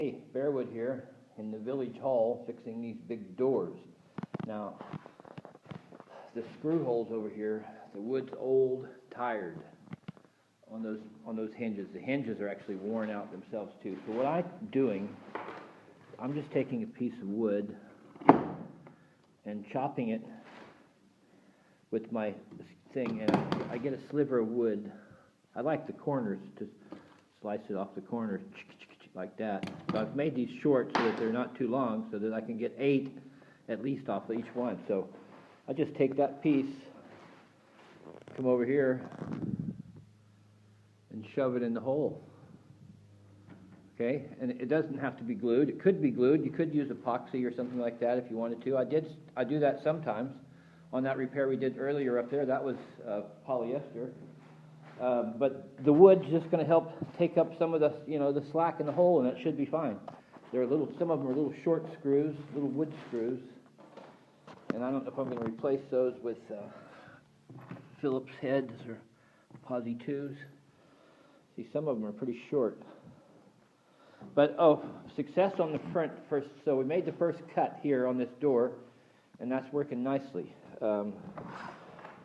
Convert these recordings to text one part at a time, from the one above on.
Hey, Bearwood here in the village hall fixing these big doors. Now, the screw holes over here, the wood's old, tired on those hinges. The hinges are actually worn out themselves too. So what I'm doing, I'm just taking a piece of wood and chopping it with my thing, and I get a sliver of wood. I like the corners to slice it off the corners like that. So I've made these short so that they're not too long, so that I can get 8 at least off of each one. So I just take that piece, come over here, and shove it in the hole. Okay, and it doesn't have to be glued. It could be glued. You could use epoxy or something like that if you wanted to. I do that sometimes. On that repair we did earlier up there, that was polyester. But the wood's just going to help take up some of the, the slack in the hole, and that should be fine. There are some of them are little short screws, little wood screws, and I don't know if I'm going to replace those with Phillips heads or Posi 2s. See, some of them are pretty short. But, success on the front first. So we made the first cut here on this door, and that's working nicely.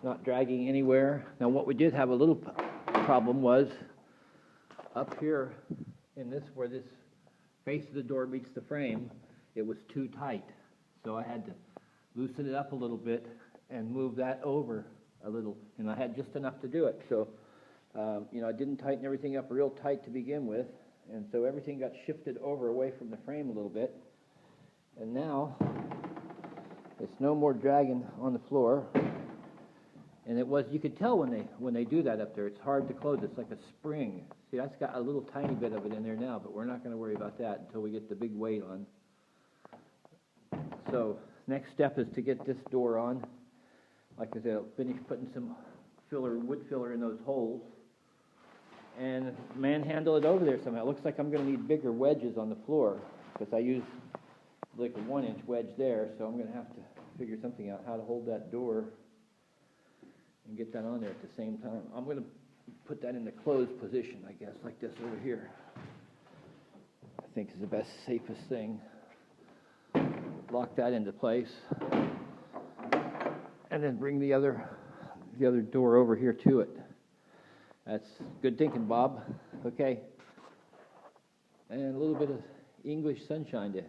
Not dragging anywhere. Now what we did have a little problem was up here in this, where this face of the door meets the frame, it was too tight. So I had to loosen it up a little bit and move that over a little, and I had just enough to do it. So, I didn't tighten everything up real tight to begin with, and so everything got shifted over away from the frame a little bit. And now it's no more dragging on the floor. And you could tell when they do that up there, it's hard to close. It's like a spring. See, that's got a little tiny bit of it in there now, but we're not going to worry about that until we get the big weight on. So next step is to get this door on. Like I said, I'll finish putting some wood filler in those holes, and manhandle it over there somehow. It looks like I'm going to need bigger wedges on the floor, because I use like a 1-inch wedge there, so I'm going to have to figure something out how to hold that door and get that on there at the same time. I'm going to put that in the closed position, I guess, like this over here. I think is the best, safest thing. Lock that into place, and then bring the other door over here to it. That's good thinking, Bob. Okay. And a little bit of English sunshine to